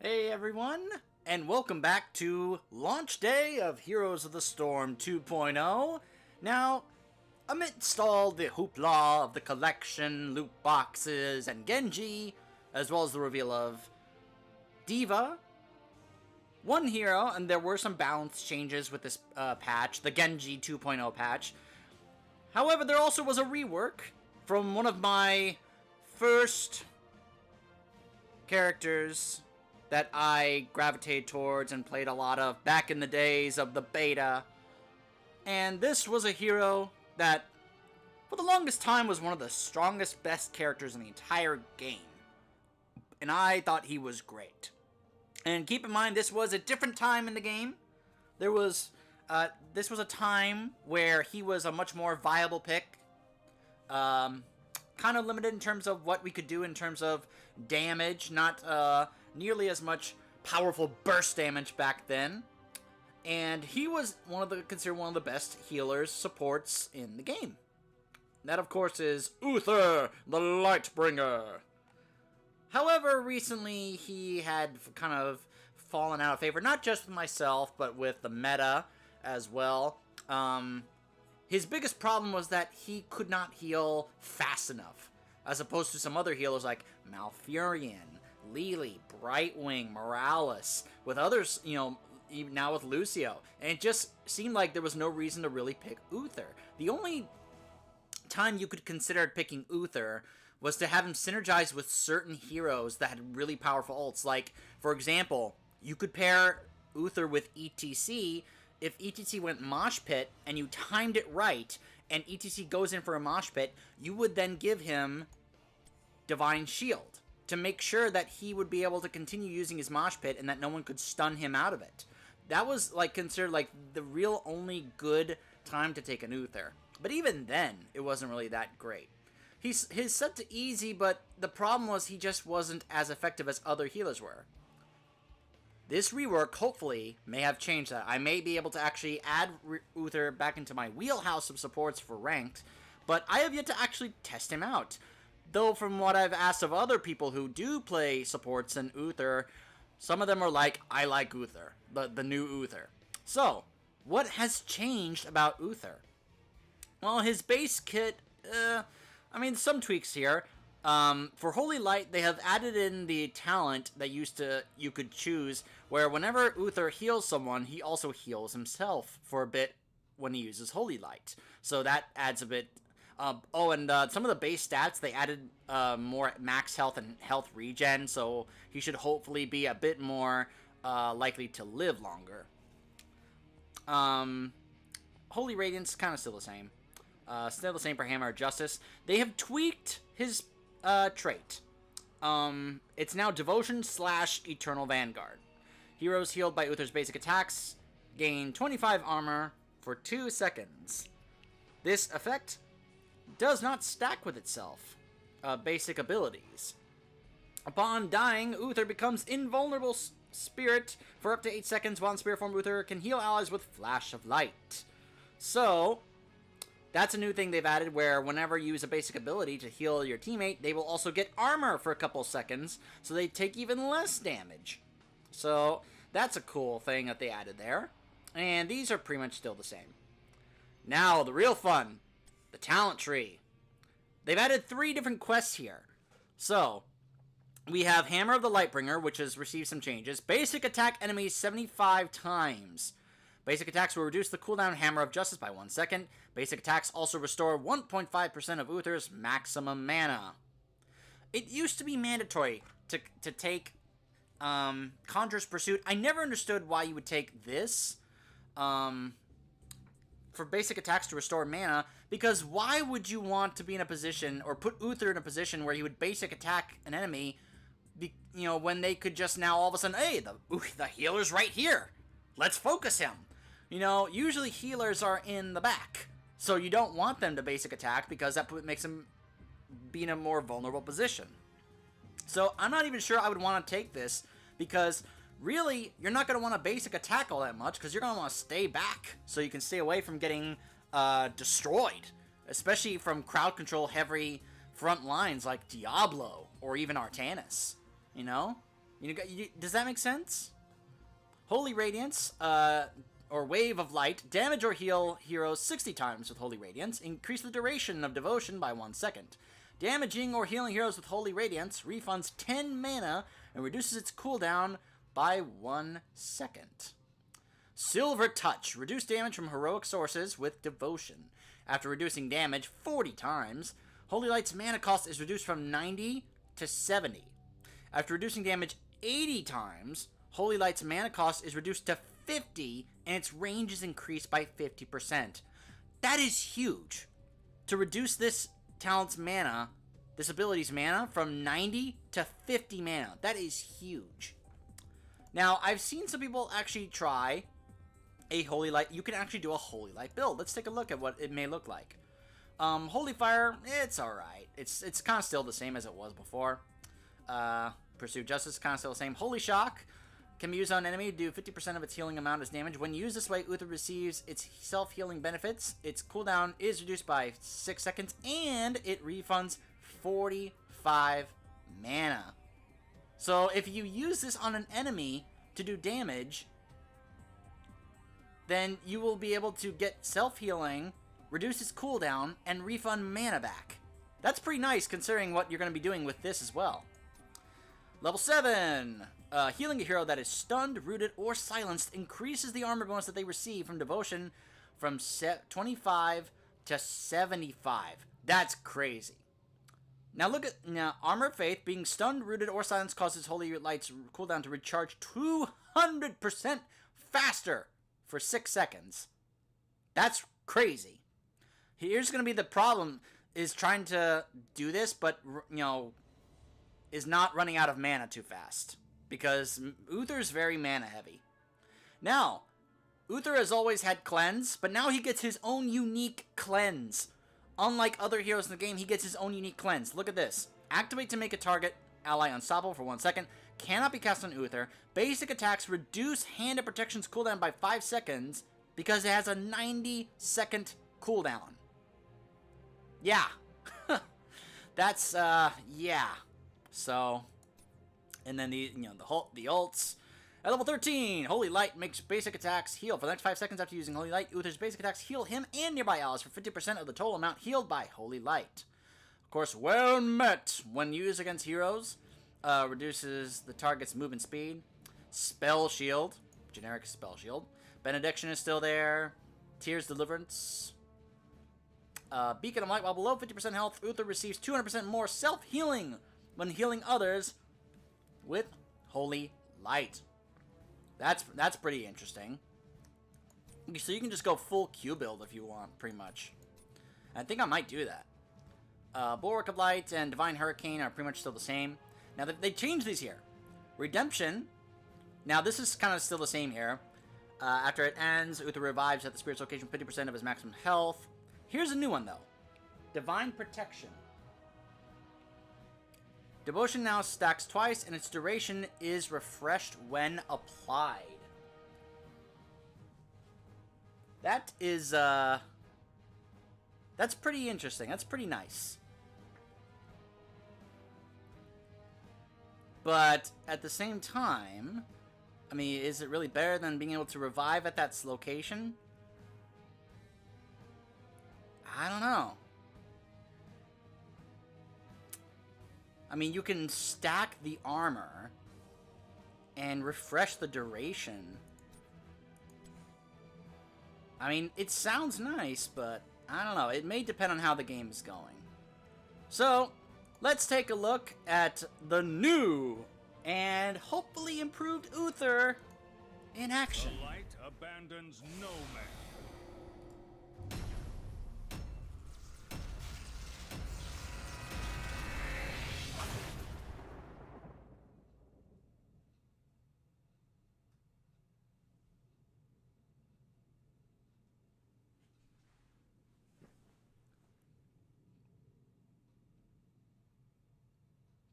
Hey everyone, and welcome back to launch day of Heroes of the Storm 2.0. Now, amidst all the hoopla of the collection, loot boxes, and Genji, as well as the reveal of Diva, one hero, and there were some balance changes with this patch, the Genji 2.0 patch. However, there also was a rework from one of my first characters that I gravitated towards and played a lot of back in the days of the beta. And this was a hero that, for the longest time, was one of the strongest, best characters in the entire game. And I thought he was great. And keep in mind, this was a different time in the game. This was a time where he was a much more viable pick. Kind of limited in terms of what we could do in terms of damage, not nearly as much powerful burst damage back then. And he was considered one of the best healers, supports in the game. That, of course, is Uther, the Lightbringer. However, recently he had kind of fallen out of favor, not just with myself, but with the meta as well. His biggest problem was that he could not heal fast enough, as opposed to some other healers like Malfurion, Lily, Brightwing, Morales, with others, even now with Lucio. And it just seemed like there was no reason to really pick Uther. The only time you could consider picking Uther was to have him synergize with certain heroes that had really powerful ults. Like, for example, you could pair Uther with ETC. If ETC went Mosh Pit and you timed it right, and ETC goes in for a Mosh Pit, you would then give him Divine Shield to make sure that he would be able to continue using his Mosh Pit and that no one could stun him out of it. That was considered the real only good time to take an Uther. But even then, it wasn't really that great. He's set to easy, but the problem was he just wasn't as effective as other healers were. This rework, hopefully, may have changed that. I may be able to actually add Uther back into my wheelhouse of supports for ranked, but I have yet to actually test him out. Though from what I've asked of other people who do play supports and Uther, some of them are like, I like Uther, the new Uther. So, what has changed about Uther? Well, his base kit, some tweaks here. For Holy Light, they have added in the talent that you could choose, where whenever Uther heals someone, he also heals himself for a bit when he uses Holy Light. So that adds a bit. Some of the base stats, they added more max health and health regen, so he should hopefully be a bit more likely to live longer. Holy Radiance, kind of still the same. Still the same for Hammer of Justice. They have tweaked his trait. It's now Devotion / Eternal Vanguard. Heroes healed by Uther's basic attacks gain 25 armor for 2 seconds. This effect does not stack with itself. Basic abilities. Upon dying, Uther becomes invulnerable spirit for up to 8 seconds, while in spirit form Uther can heal allies with Flash of Light. So, that's a new thing they've added, where whenever you use a basic ability to heal your teammate, they will also get armor for a couple seconds, so they take even less damage. So, that's a cool thing that they added there. And these are pretty much still the same. Now, the real fun. The talent tree. They've added 3 different quests here. So, we have Hammer of the Lightbringer, which has received some changes. Basic attack enemies 75 times. Basic attacks will reduce the cooldown Hammer of Justice by 1 second. Basic attacks also restore 1.5% of Uther's maximum mana. It used to be mandatory to take Conjurer's Pursuit. I never understood why you would take this for basic attacks to restore mana, because why would you want to be in a position, or put Uther in a position where he would basic attack an enemy, when they could just now all of a sudden, hey, the healer's right here. Let's focus him. Usually healers are in the back, so you don't want them to basic attack because that makes them be in a more vulnerable position. So I'm not even sure I would want to take this, because really, you're not going to want to basic attack all that much, because you're going to want to stay back so you can stay away from getting destroyed, especially from crowd control heavy front lines like Diablo or even Artanis, Does that make sense? Holy Radiance, or Wave of Light, damage or heal heroes 60 times with Holy Radiance, increase the duration of devotion by 1 second. Damaging or healing heroes with Holy Radiance refunds 10 mana and reduces its cooldown by 1 second. Silver Touch, reduce damage from heroic sources with devotion. After reducing damage 40 times, Holy Light's mana cost is reduced from 90 to 70. After reducing damage 80 times, Holy Light's mana cost is reduced to 50, and its range is increased by 50%. That is huge. To reduce this talent's mana, this ability's mana, from 90 to 50 mana. That is huge. Now, I've seen some people actually try a Holy Light. You can actually do a Holy Light build. Let's take a look at what it may look like. Holy Fire, it's alright. It's kind of still the same as it was before. Pursue Justice, kind of still the same. Holy Shock can be used on an enemy to do 50% of its healing amount as damage. When used this way, Uther receives its self-healing benefits. Its cooldown is reduced by 6 seconds, and it refunds 45 mana. So if you use this on an enemy to do damage, then you will be able to get self-healing, reduce its cooldown, and refund mana back. That's pretty nice considering what you're going to be doing with this as well. Level 7. Healing a hero that is stunned, rooted, or silenced increases the armor bonus that they receive from devotion from 25 to 75. That's crazy. Now look at Armor of Faith. Being stunned, rooted, or silenced causes Holy Light's cooldown to recharge 200% faster for 6 seconds. That's crazy. Here's going to be the problem, is trying to do this, but, is not running out of mana too fast. Because Uther's very mana heavy. Now, Uther has always had cleanse, but now he gets his own unique cleanse. Unlike other heroes in the game, he gets his own unique cleanse. Look at this. Activate to make a target ally unstoppable for 1 second. Cannot be cast on Uther. Basic attacks reduce hand and protection's cooldown by 5 seconds because it has a 90-second cooldown. Yeah. That's, yeah. So, and then the ults. At level 13, Holy Light makes basic attacks heal. For the next 5 seconds after using Holy Light, Uther's basic attacks heal him and nearby allies for 50% of the total amount healed by Holy Light. Of course, well met when used against heroes. Reduces the target's movement speed. Spell Shield. Generic Spell Shield. Benediction is still there. Tears Deliverance. Beacon of Light. While below 50% health, Uther receives 200% more self-healing when healing others with Holy Light. That's pretty interesting. So you can just go full Q build if you want, pretty much. I think I might do that. Bulwark of Light and Divine Hurricane are pretty much still the same. Now, they changed these here. Redemption. Now, this is kind of still the same here. After it ends, Uther revives at the spirit's location 50% of his maximum health. Here's a new one, though. Divine Protection. Devotion now stacks twice, and its duration is refreshed when applied. That is, that's pretty interesting. That's pretty nice. But, at the same time, I mean, is it really better than being able to revive at that location? I don't know. I mean, you can stack the armor and refresh the duration. I mean, it sounds nice, but I don't know. It may depend on how the game is going. So, let's take a look at the new and hopefully improved Uther in action. The light abandons no man.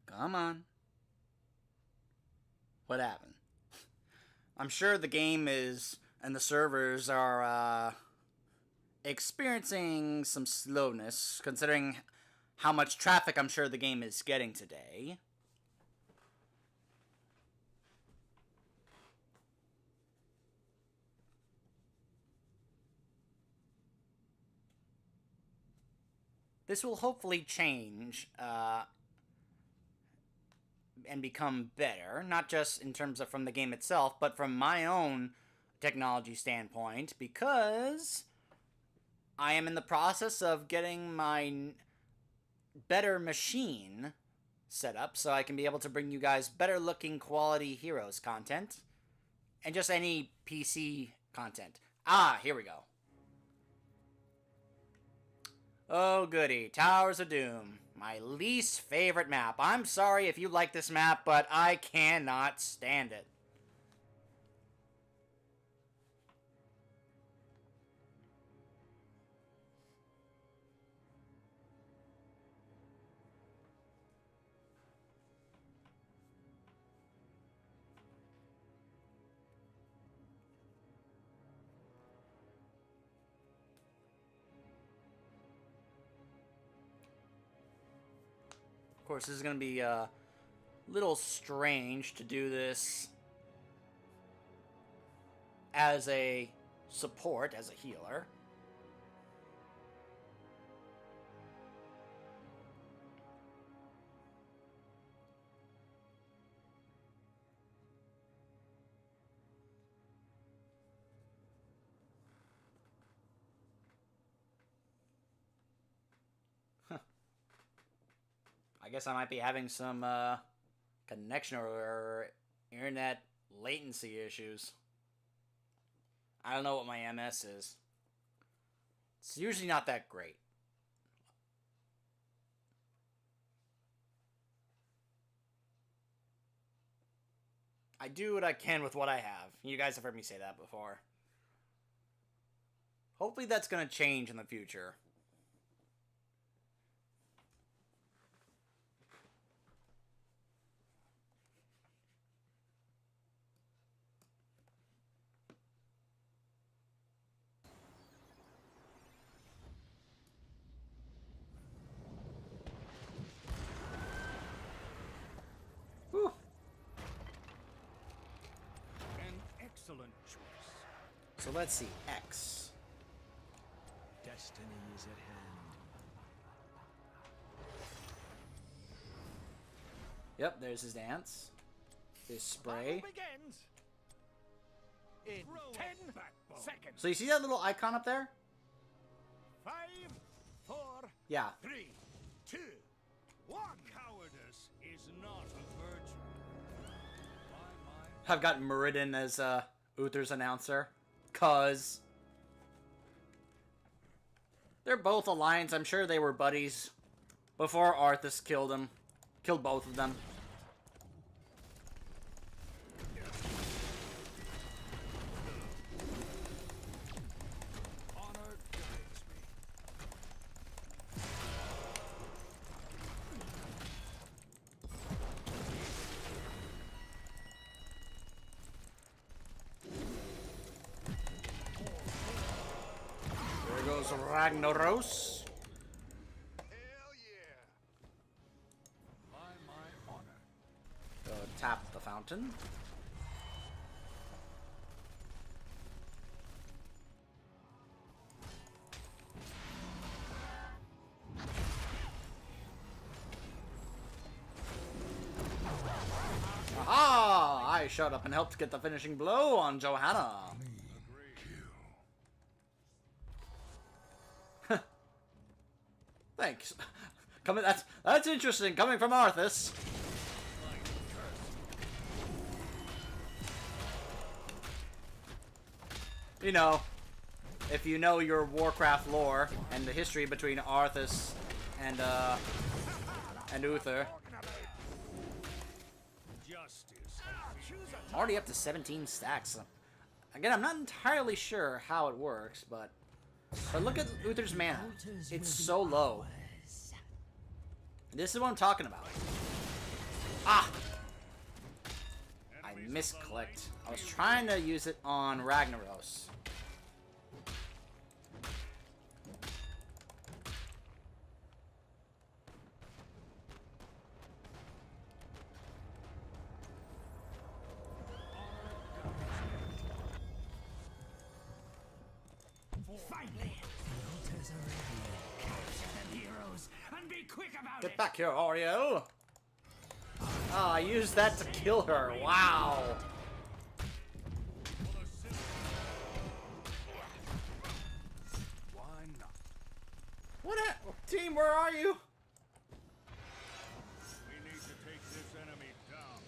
Come on. What happened? I'm sure the game is, and the servers are, experiencing some slowness, considering how much traffic I'm sure the game is getting today. this will hopefully change and become better, not just in terms of from the game itself, but from my own technology standpoint, because I am in the process of getting my better machine set up so I can be able to bring you guys better looking quality Heroes content and just any PC content. Ah, here we go. Oh goody, Towers of Doom. My least favorite map. I'm sorry if you like this map, but I cannot stand it. Of course, this is going to be a little strange to do this as a support, as a healer. I guess I might be having some connection or internet latency issues. I don't know what my MS is. It's usually not that great. I do what I can with what I have. You guys have heard me say that before. Hopefully that's going to change in the future. Whew. An excellent choice. So let's see. X. Destiny is at hand. Yep, there's his dance. His spray. Battle begins in 10 seconds. So you see that little icon up there? 5, 4, Yeah. 3, 2, 1. Cowardice is not a virtue. I've got Muradin as Uther's announcer. Cause they're both Alliance. I'm sure they were buddies before Arthas killed him. Killed both of them. Honor guides me. There goes Ragnaros. Hell yeah. By my honor. Go tap the fountain. Aha! I showed up and helped get the finishing blow on Johanna. Thanks. That's interesting coming from Arthas. You know, if you know your Warcraft lore and the history between Arthas and Uther. Justice. I'm already up to 17 stacks. Again, I'm not entirely sure how it works, but look at Uther's mana. It's so low. This is what I'm talking about. Ah! I misclicked. I was trying to use it on Ragnaros. Finally, the altars are ready. Capture them, hero. shadows and be quick about Get it. back here, Ariel. Oh, I used that to kill her. Wow. Why not? What team, where are you? We need to take this enemy down.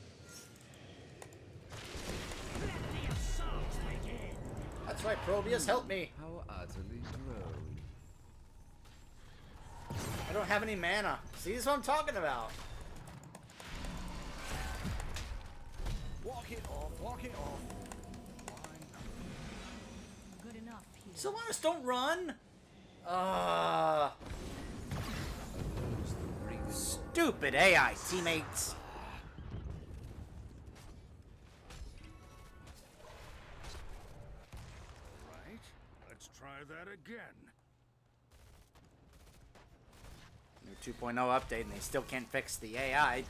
That's right, Probius, help me. How utterly grown. I don't have any mana. See, this is what I'm talking about. Walk it off, walk it off. Good enough here. Sylvanas, don't run. Stupid AI teammates. Right? Let's try that again. New 2.0 update and they still can't fix the AI.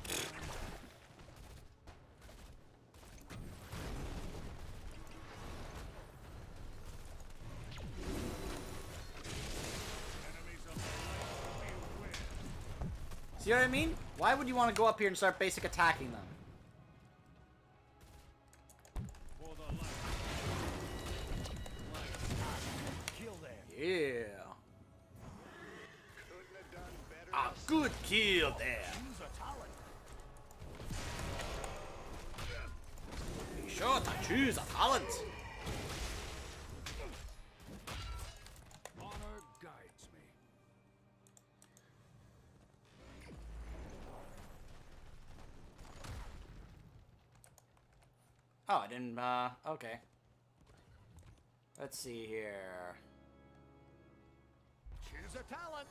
Enemies of the light, beware. See what I mean? Why would you want to go up here and start basic attacking them? For the light. Kill there. Yeah. Couldn't have done better. A good kill there. Use a talent. Be sure to choose a talent. Honor guides me. Oh, I didn't, okay. Let's see here. Choose a talent.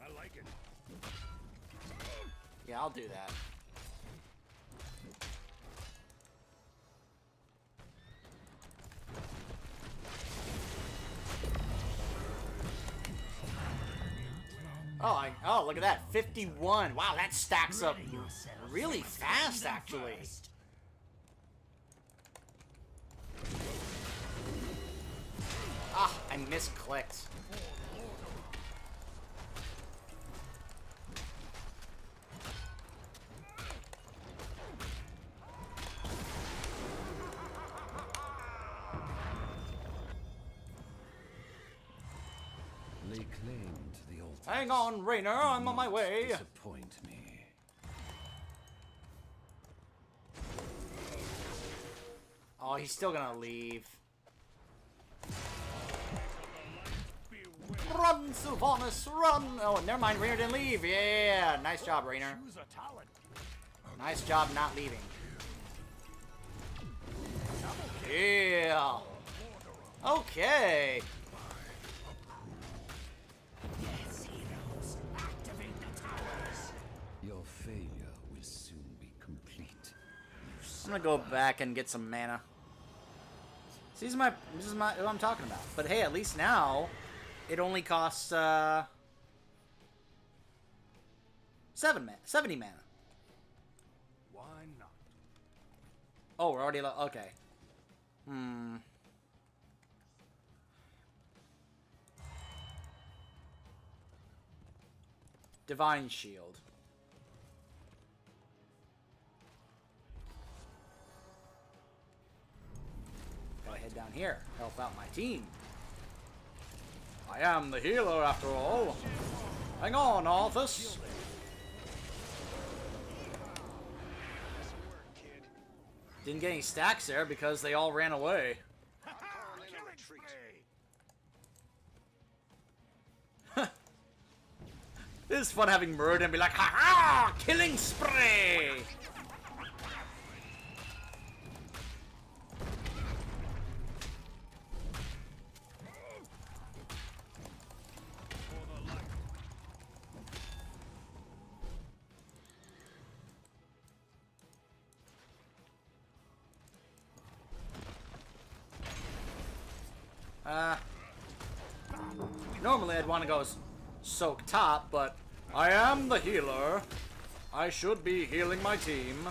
I like it. Yeah, I'll do that. Oh, look at that. 51. Wow, that stacks up really fast, actually. Ah, I misclicked. Lay claim to the altar. Hang on, Rainer, I'm on my way. Disappoint me. Oh, he's still gonna leave. Run, Sylvanas, run! Oh, never mind, Rainer didn't leave. Yeah, nice job, Rainer. Choose a talent. Nice job not leaving. Yeah. Okay. Yes, heroes. Activate the towers. Your failure will soon be complete. I'm gonna go back and get some mana. See, this is my what I'm talking about. But hey, at least now it only costs 70 mana. Why not? Oh, we're already okay. Divine Shield. Gotta head down here, help out my team. I am the healer after all. Hang on, Arthas. Didn't get any stacks there because they all ran away. Killing spree. This is fun having Murd and be like, ha ha! Killing spree! For the light. Normally I'd want to go soak top, but I am the healer. I should be healing my team.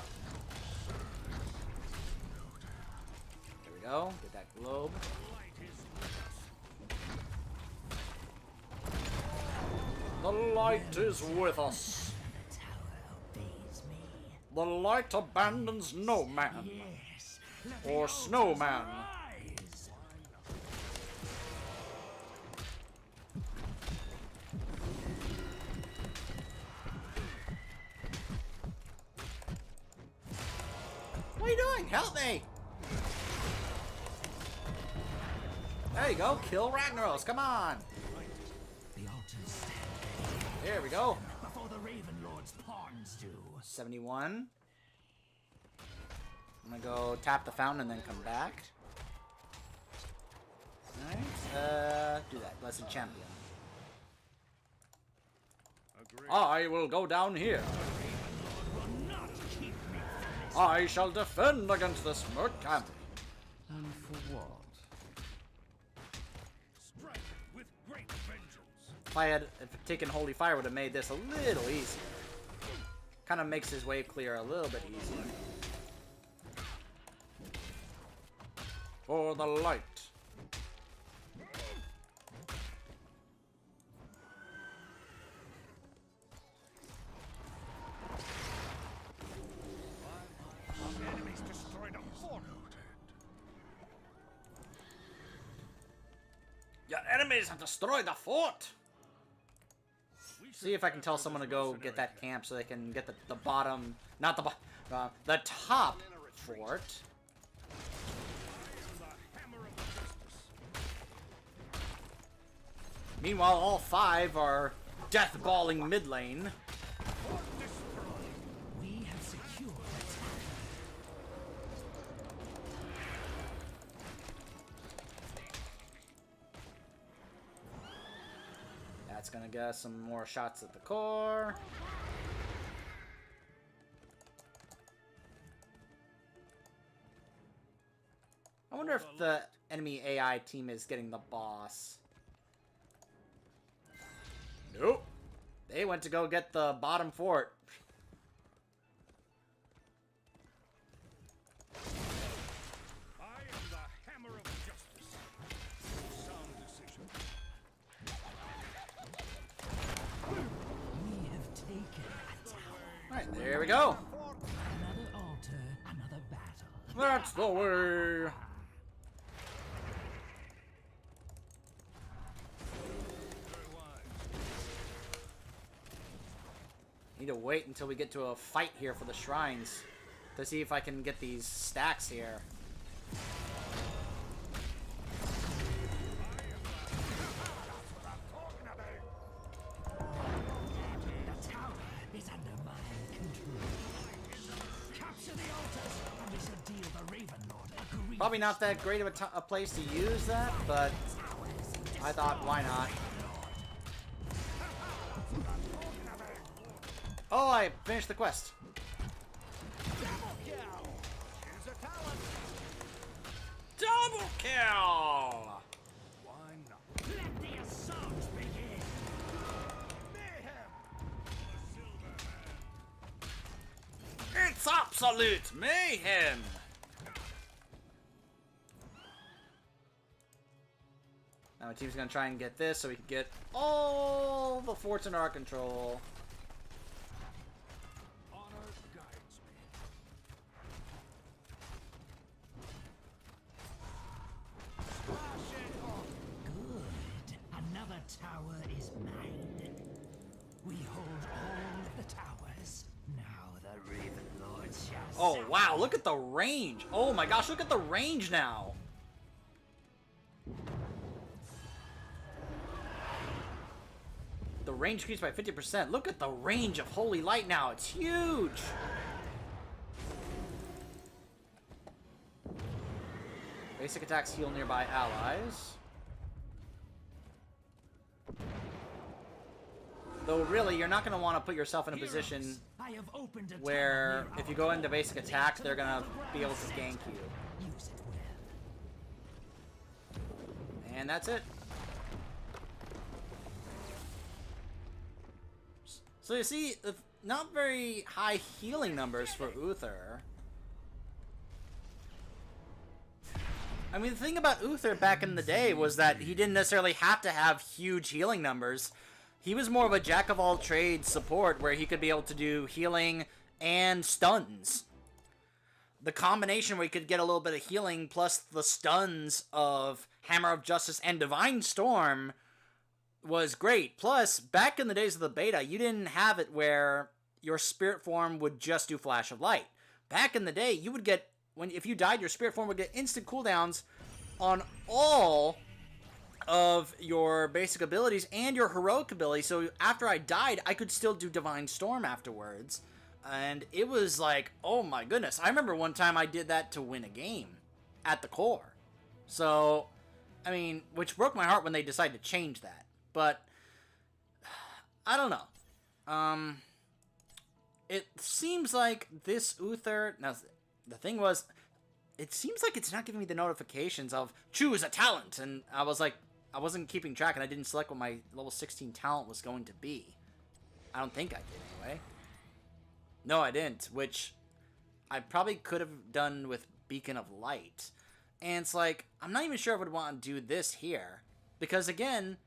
There we go. Get that globe. The light is with us. The tower obeys me. The light abandons no man. Yes. Or snowman. Rise. What are you doing? Help me! There you go. Kill Ragnaros. Come on. The altars stand There we go. before the Raven Lord's pawns do. 71. I'm gonna go tap the fountain and then come back. Alright, do that. Blessed Champion. Agreed. I will go down here. I shall defend against this merchant. And for what? Strike with great vengeance. If I had taken Holy Fire, would have made this a little easier. Kind of makes his way clear a little bit easier. For the light. Our enemies destroyed a fort. Your enemies have destroyed the fort. See if I can tell someone to go get that camp so they can get the bottom, not the bottom, the top fort. Meanwhile, all 5 are death-balling mid lane. We have secured the tower. That's gonna get us some more shots at the core. I wonder if the enemy AI team is getting the boss. Nope. They went to go get the bottom fort. I am the hammer of justice. Sound decision. We have taken a tower. Alright, there we go. Another altar, another battle. That's the way. Need to wait until we get to a fight here for the shrines to see if I can get these stacks here. The tower is under my control. Capture the altars, and we shall deal the Raven Lord a grievous Probably not that great of a place to use that, but I thought, why not? Oh, I finished the quest. Double kill! Why not? Let the assault begin. It's absolute mayhem! Now my team's gonna try and get this so we can get all the forts under our control. Honor guides me. Good. Another tower is mine. We hold all of the towers. Now the Raven Lord shall. Oh wow, look at the range! Oh my gosh, look at the range now! The range increased by 50%. Look at the range of Holy Light now, it's huge! Basic attacks heal nearby allies. Though really, you're not going to want to put yourself in a position I have opened a where tower near if you our go into tower. basic attack, they're going to be able to gank you. Use it well. And that's it. So you see, not very high healing numbers for Uther. I mean, the thing about Uther back in the day was that he didn't necessarily have to have huge healing numbers. He was more of a jack-of-all-trades support where he could be able to do healing and stuns. The combination where he could get a little bit of healing plus the stuns of Hammer of Justice and Divine Storm was great. Plus, back in the days of the beta, you didn't have it where your spirit form would just do Flash of Light. Back in the day, you would get, if you died, your spirit form would get instant cooldowns on all of your basic abilities and your heroic ability. So after I died, I could still do Divine Storm afterwards. And it was like, oh my goodness. I remember one time I did that to win a game at the core. So, I mean, which broke my heart when they decided to change that. But, I don't know. It seems like this Uther... Now, the thing was, it seems like it's not giving me the notifications of choose a talent. And I was like, I wasn't keeping track and I didn't select what my level 16 talent was going to be. I don't think I did anyway. No, I didn't, which I probably could have done with Beacon of Light. And it's like, I'm not even sure I would want to do this here. Because again,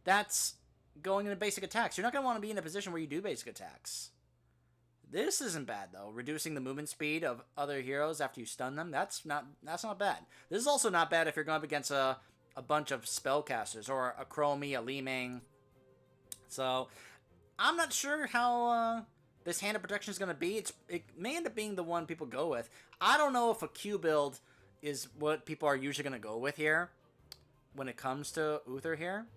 that's going into basic attacks. You're not going to want to be in a position where you do basic attacks. This isn't bad, though. Reducing the movement speed of other heroes after you stun them, that's not bad. This is also not bad if you're going up against a bunch of spellcasters, or a Chromie, a Li Ming. So, I'm not sure how this Hand of Protection is going to be. It may end up being the one people go with. I don't know if a Q build is what people are usually going to go with here when it comes to Uther here.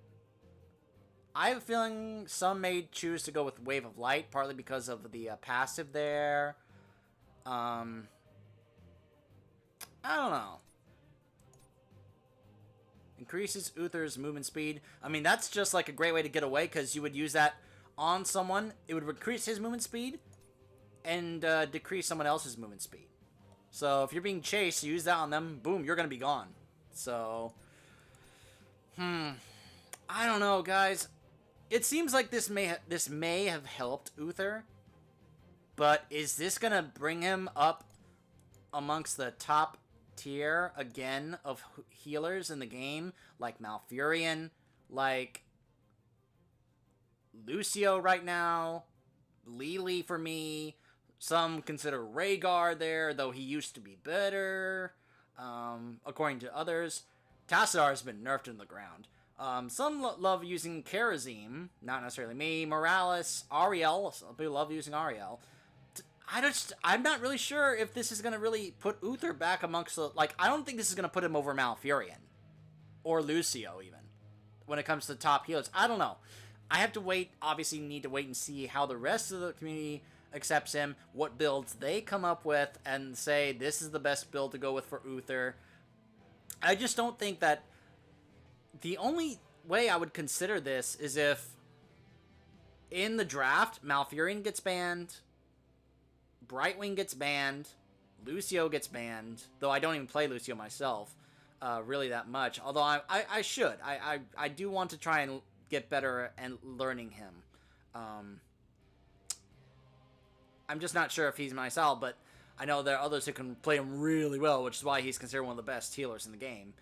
I have a feeling some may choose to go with Wave of Light, partly because of the passive there. I don't know. Increases Uther's movement speed. I mean, that's just like a great way to get away, because you would use that on someone. It would increase his movement speed and decrease someone else's movement speed. So if you're being chased, use that on them. Boom, you're going to be gone. So, I don't know, guys. It seems like this may have helped Uther, but is this going to bring him up amongst the top tier again of healers in the game, like Malfurion, like Lucio right now, Lily for me? Some consider Rhaegar there, though he used to be better, according to others. Tassadar has been nerfed in the ground. Some love using Karazim, not necessarily me. Morales, Ariel, some people love using Ariel. I'm not really sure if this is going to really put Uther back amongst the... Like, I don't think this is going to put him over Malfurion. Or Lucio, even. When it comes to top healers. I don't know. I have to wait, obviously need to wait and see how the rest of the community accepts him, what builds they come up with, and say, this is the best build to go with for Uther. I just don't think that... The only way I would consider this is if in the draft, Malfurion gets banned, Brightwing gets banned, Lucio gets banned, though I don't even play Lucio myself really that much, although I should. I do want to try and get better at learning him. I'm just not sure if he's my style, but I know there are others who can play him really well, which is why he's considered one of the best healers in the game.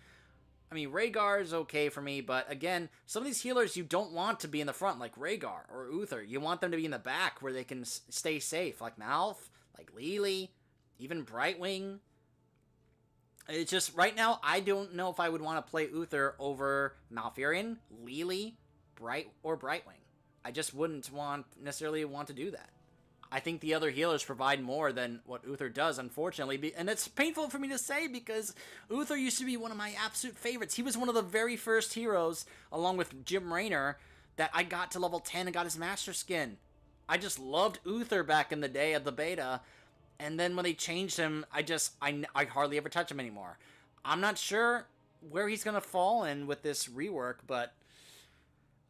I mean, Rhaegar is okay for me, but again, some of these healers you don't want to be in the front, like Rhaegar or Uther. You want them to be in the back where they can stay safe, like Malf, like Lily, even Brightwing. It's just, right now, I don't know if I would want to play Uther over Malfurion, Lily, Brightwing. I just wouldn't necessarily want to do that. I think the other healers provide more than what Uther does, unfortunately. And it's painful for me to say because Uther used to be one of my absolute favorites. He was one of the very first heroes, along with Jim Raynor, that I got to level 10 and got his Master Skin. I just loved Uther back in the day of the beta. And then when they changed him, I hardly ever touch him anymore. I'm not sure where he's going to fall in with this rework, but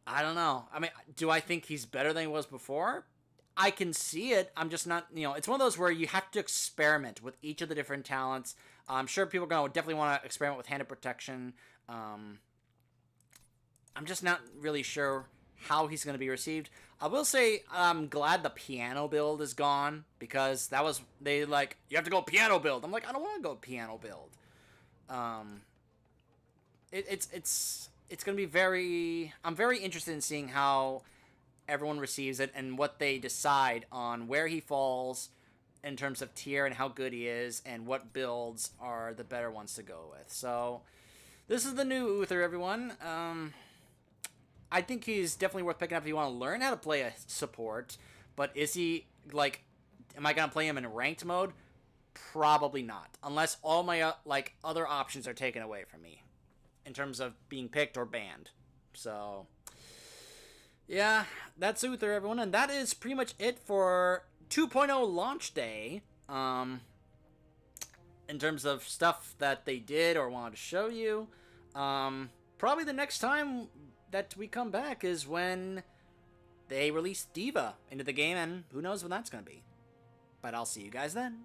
I don't know. I mean, do I think he's better than he was before? I can see it. I'm just not, it's one of those where you have to experiment with each of the different talents. I'm sure people are going to definitely want to experiment with Hand of Protection. I'm just not really sure how he's going to be received. I will say I'm glad the piano build is gone, because that was, you have to go piano build. I'm like, I don't want to go piano build. it's gonna be very. I'm very interested in seeing how everyone receives it and what they decide on where he falls in terms of tier and how good he is and what builds are the better ones to go with. So this is the new Uther, everyone. I think he's definitely worth picking up if you want to learn how to play a support. But is he, like, am I going to play him in ranked mode? Probably not. Unless all my, other options are taken away from me in terms of being picked or banned. So, yeah, that's Uther, everyone. And that is pretty much it for 2.0 launch day. In terms of stuff that they did or wanted to show you. Probably the next time that we come back is when they release Diva into the game, and who knows when that's going to be. But I'll see you guys then.